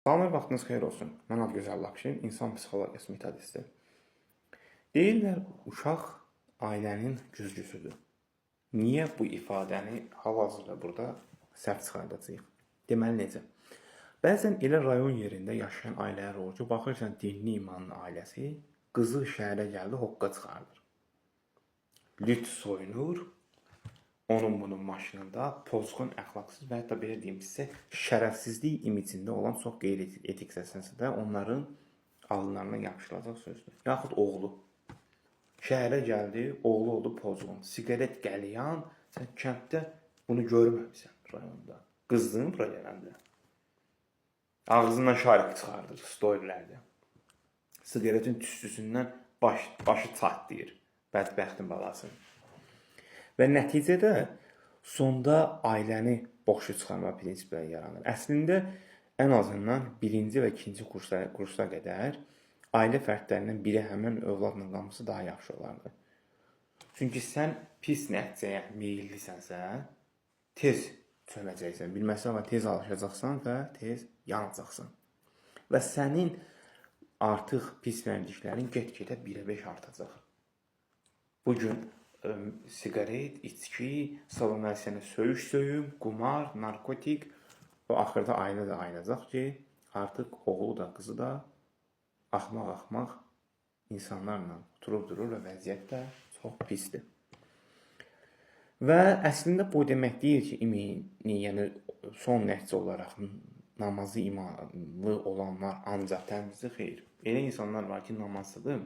Salamlar, vaxtınız xeyir olsun. Mən Adgözəl Lakşin, insan psixologiyası metodisti. Deyirlər, uşaq ailənin güzgüsüdür. Niyə bu ifadəni hal-hazırda burada səhv çıxardacağıq? Deməli necə? Bəzən elə rayon yerində yaşayan ailələr olur ki, baxırsan dinli imanlı ailəsi qızı şəhərə gəldi, hoqqa çıxardır. Lüt soyunur, onun bunun maşınında pozğun, əxlaqsız və hətta belə deyim sizə, şərəfsizlik imicində olan çox qeyri-etik səsəsə də onların alınlarına yapışılacaq sözdür. Yaxud oğlu. Şəhərə gəldi, oğlu oldu pozğun. Siqaret qəlyan, sən kənddə bunu görməmisən rayonda. Qızdın bura gələndə. Ağzından şarkı çıxardır storylərdə. Siqaretin tüstüsündən başı çatlayır. Bədbəxtin balası. Və nəticədə sonda ailəni boşu çıxarma prinsipləri yaranır. Əslində ən azından 1-ci və 2-ci kursa qədər ailə fərdlərindən biri həmin övladla qalması daha yaxşı olardı. Çünki sən pis nəticəyə meyillisənsə, tez çönəcəksən. Bilməsən, amma tez alışacaqsan və tez yanacaqsan. Və sənin artıq pis vərdiklərin get-gedə 1-ə 5 artacaq. Bugün siqaret, içki, salonlar sənə söyüş-söyüm, qumar, narkotik və axırda ailə də ayınacaq ki, artıq oğlu da, qızı da axmaq-axmaq insanlarla oturub durur və vəziyyət də çox pisdir. Və əslində bu demək deyil ki, yəni son nəticə olaraq namazı imanlı olanlar ancaq təmizdir, xeyr. Elə insanlar var ki, namazlıdır,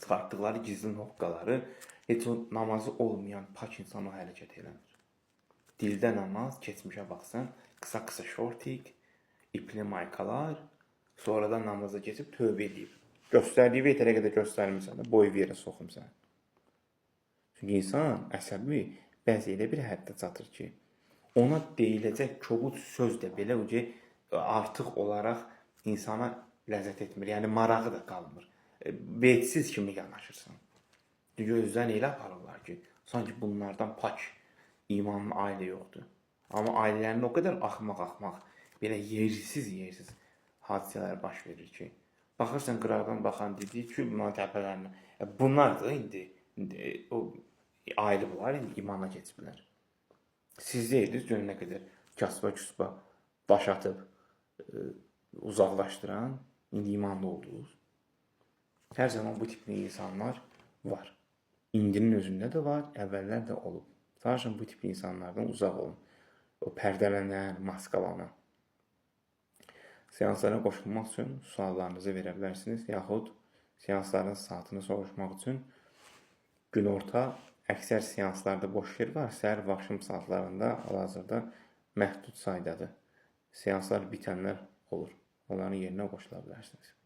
çıxartdıqları gizli hoqqaları heç o namazı olmayan pak insan o hərəkət eləmir. Dildə namaz, keçmişə baxsan, qısa-qısa şortik, ipli maykalar, sonradan namaza keçib tövbə edib. Göstərdiyi və yetərə qədər göstərmirsən də, boyu bir yerə soxumsan. Çünki insan əsəbi bəzi elə bir həddə çatır ki, ona deyiləcək kobud söz də belə artıq olaraq insana ləzzət etmir, yəni marağı da qalmır. Vecsiz kimi yanaşırsan. Gözdən elə aparırlar ki, sanki bunlardan pak, imanlı ailə yoxdur. Amma ailələrində o qədər axmaq, belə yersiz hadisələr baş verir ki, baxırsan qıraqdan baxan dediyi ki, bunlar təpələrinə. Bunlar da indi o ailə bunlar indi imana keçiblər. Siz deyirdiniz görünə qədər kasba-küsba baş atıb uzaqlaşdıran, indi imanlı oldunuz. Hər zaman bu tipli insanlar var. İndinin özündə də var, əvvəllər də olub. Sadəcə bu tipli insanlardan uzaq olun. O pərdələnən, maskalanan. Seanslara qoşulmaq üçün suallarınızı verə bilərsiniz, yaxud seansların saatını soruşmaq üçün günorta əksər seanslarda boş yer var, səhər və axşam saatlarında hal-hazırda məhdud saydadır. Seanslar bitənlər olur. Onların yerinə qoşula bilərsiniz.